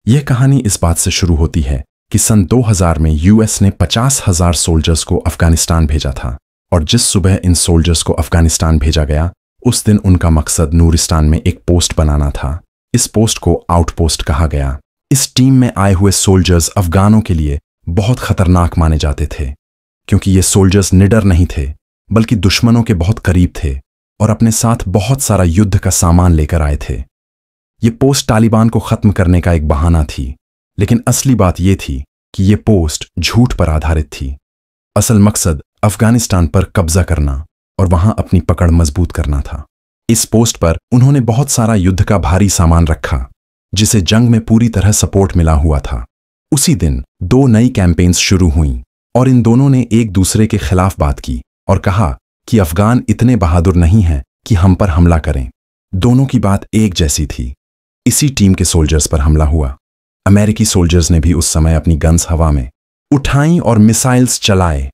यह कहानी इस बात से शुरू होती है कि सन 2000 में यूएस ने 50,000 सोल्जर्स को अफगानिस्तान भेजा था और जिस सुबह इन सोल्जर्स को अफगानिस्तान भेजा गया उस दिन उनका मकसद नूरिस्तान में एक पोस्ट बनाना था। इस पोस्ट को आउटपोस्ट कहा गया। इस टीम में आए हुए सोल्जर्स अफगानों के लिए बहुत खतरनाक माने जाते थे क्योंकि ये सोल्जर्स निडर नहीं थे बल्कि दुश्मनों के बहुत करीब थे और अपने साथ बहुत सारा युद्ध का सामान लेकर आए थे। ये पोस्ट तालिबान को खत्म करने का एक बहाना थी, लेकिन असली बात यह थी कि ये पोस्ट झूठ पर आधारित थी। असल मकसद अफगानिस्तान पर कब्जा करना और वहां अपनी पकड़ मजबूत करना था। इस पोस्ट पर उन्होंने बहुत सारा युद्ध का भारी सामान रखा जिसे जंग में पूरी तरह सपोर्ट मिला हुआ था। उसी दिन 2 नई कैंपेन्स शुरू हुईं और इन दोनों ने एक दूसरे के खिलाफ बात की और कहा कि अफगान इतने बहादुर नहीं हैं कि हम पर हमला करें। दोनों की बात एक जैसी थी। इसी टीम के सोल्जर्स पर हमला हुआ। अमेरिकी सोल्जर्स ने भी उस समय अपनी गन्स हवा में उठाई और मिसाइल्स चलाए।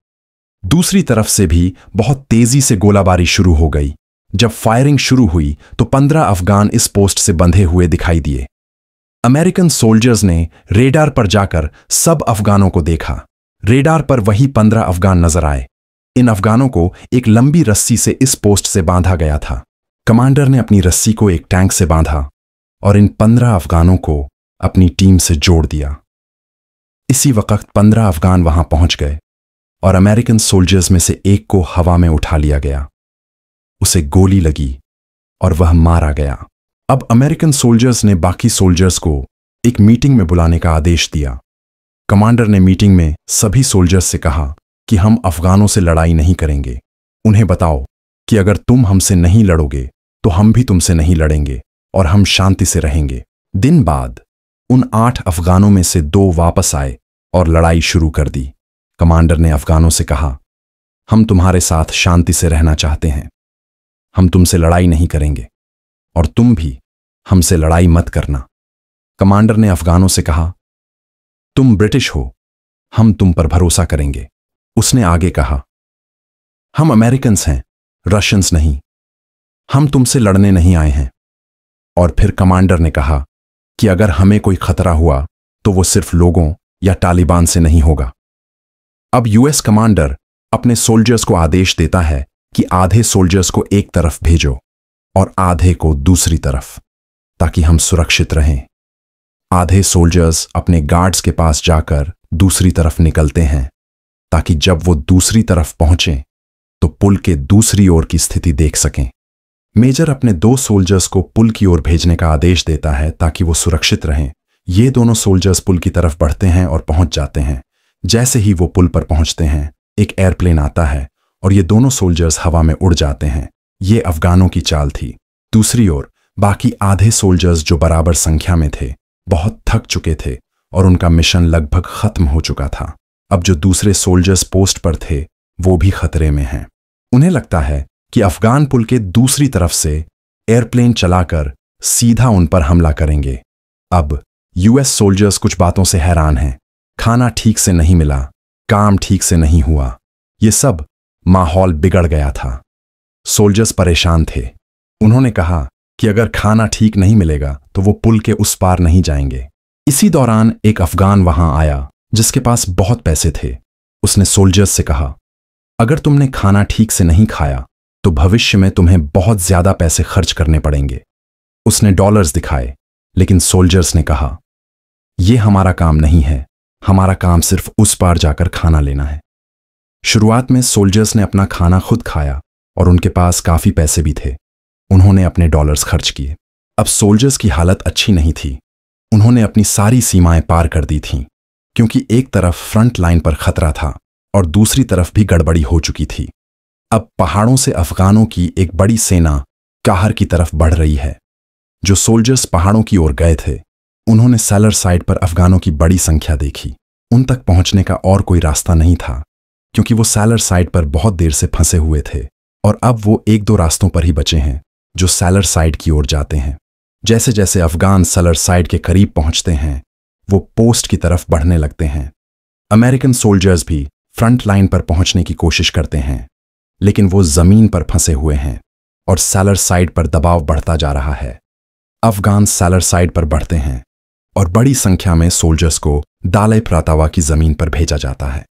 दूसरी तरफ से भी बहुत तेजी से गोलाबारी शुरू हो गई। जब फायरिंग शुरू हुई तो 15 अफगान इस पोस्ट से बंधे हुए दिखाई दिए। अमेरिकन सोल्जर्स ने रेडार पर जाकर सब अफगानों को देखा। रेडार पर वही 15 अफगान नजर आए। इन अफगानों को एक लंबी रस्सी से इस पोस्ट से बांधा गया था। कमांडर ने अपनी रस्सी को एक टैंक से बांधा और इन 15 अफगानों को अपनी टीम से जोड़ दिया। इसी वक्त 15 अफगान वहां पहुंच गए और अमेरिकन सोल्जर्स में से एक को हवा में उठा लिया गया। उसे गोली लगी और वह मारा गया। अब अमेरिकन सोल्जर्स ने बाकी सोल्जर्स को एक मीटिंग में बुलाने का आदेश दिया। कमांडर ने मीटिंग में सभी सोल्जर्स से कहा कि हम अफगानों से लड़ाई नहीं करेंगे। उन्हें बताओ कि अगर तुम हमसे नहीं लड़ोगे तो हम भी तुमसे नहीं लड़ेंगे और हम शांति से रहेंगे। दिन बाद उन 8 अफगानों में से 2 वापस आए और लड़ाई शुरू कर दी। कमांडर ने अफगानों से कहा, हम तुम्हारे साथ शांति से रहना चाहते हैं। हम तुमसे लड़ाई नहीं करेंगे और तुम भी हमसे लड़ाई मत करना। कमांडर ने अफगानों से कहा, तुम ब्रिटिश हो, हम तुम पर भरोसा करेंगे। उसने आगे कहा, हम अमेरिकन्स हैं, रशियंस नहीं। हम तुमसे लड़ने नहीं आए हैं। और फिर कमांडर ने कहा कि अगर हमें कोई खतरा हुआ तो वो सिर्फ लोगों या तालिबान से नहीं होगा। अब यूएस कमांडर अपने सोल्जर्स को आदेश देता है कि आधे सोल्जर्स को एक तरफ भेजो और आधे को दूसरी तरफ, ताकि हम सुरक्षित रहें। आधे सोल्जर्स अपने गार्ड्स के पास जाकर दूसरी तरफ निकलते हैं ताकि जब वो दूसरी तरफ पहुंचें तो पुल के दूसरी ओर की स्थिति देख सकें। मेजर अपने 2 सोल्जर्स को पुल की ओर भेजने का आदेश देता है ताकि वो सुरक्षित रहें। ये दोनों सोल्जर्स पुल की तरफ बढ़ते हैं और पहुंच जाते हैं। जैसे ही वो पुल पर पहुंचते हैं एक एयरप्लेन आता है और ये दोनों सोल्जर्स हवा में उड़ जाते हैं। ये अफगानों की चाल थी। दूसरी ओर बाकी आधे सोल्जर्स जो बराबर संख्या में थे बहुत थक चुके थे और उनका मिशन लगभग खत्म हो चुका था। अब जो दूसरे सोल्जर्स पोस्ट पर थे वो भी खतरे में हैं। उन्हें लगता है कि अफगान पुल के दूसरी तरफ से एयरप्लेन चलाकर सीधा उन पर हमला करेंगे। अब यूएस सोल्जर्स कुछ बातों से हैरान हैं। खाना ठीक से नहीं मिला, काम ठीक से नहीं हुआ, ये सब माहौल बिगड़ गया था। सोल्जर्स परेशान थे। उन्होंने कहा कि अगर खाना ठीक नहीं मिलेगा तो वो पुल के उस पार नहीं जाएंगे। इसी दौरान एक अफगान वहां आया जिसके पास बहुत पैसे थे। उसने सोल्जर्स से कहा, अगर तुमने खाना ठीक से नहीं खाया तो भविष्य में तुम्हें बहुत ज्यादा पैसे खर्च करने पड़ेंगे। उसने डॉलर्स दिखाए, लेकिन सोल्जर्स ने कहा, यह हमारा काम नहीं है, हमारा काम सिर्फ उस पार जाकर खाना लेना है। शुरुआत में सोल्जर्स ने अपना खाना खुद खाया और उनके पास काफी पैसे भी थे। उन्होंने अपने डॉलर्स खर्च किए। अब सोल्जर्स की हालत अच्छी नहीं थी। उन्होंने अपनी सारी सीमाएं पार कर दी थीं, क्योंकि एक तरफ फ्रंट लाइन पर खतरा था और दूसरी तरफ भी गड़बड़ी हो चुकी थी। अब पहाड़ों से अफगानों की एक बड़ी सेना काहर की तरफ बढ़ रही है। जो सोल्जर्स पहाड़ों की ओर गए थे उन्होंने सैलर साइड पर अफगानों की बड़ी संख्या देखी। उन तक पहुंचने का और कोई रास्ता नहीं था क्योंकि वो सैलर साइड पर बहुत देर से फंसे हुए थे और अब वो 1-2 रास्तों पर ही बचे हैं जो सैलर साइड की ओर जाते हैं। जैसे जैसे अफगान सैलर साइड के करीब पहुंचते हैं वो पोस्ट की तरफ बढ़ने लगते हैं। अमेरिकन सोल्जर्स भी फ्रंट लाइन पर पहुंचने की कोशिश करते हैं, लेकिन वो जमीन पर फंसे हुए हैं और सैलर साइड पर दबाव बढ़ता जा रहा है। अफगान सैलर साइड पर बढ़ते हैं और बड़ी संख्या में सोल्जर्स को दाले प्रातावा की जमीन पर भेजा जाता है।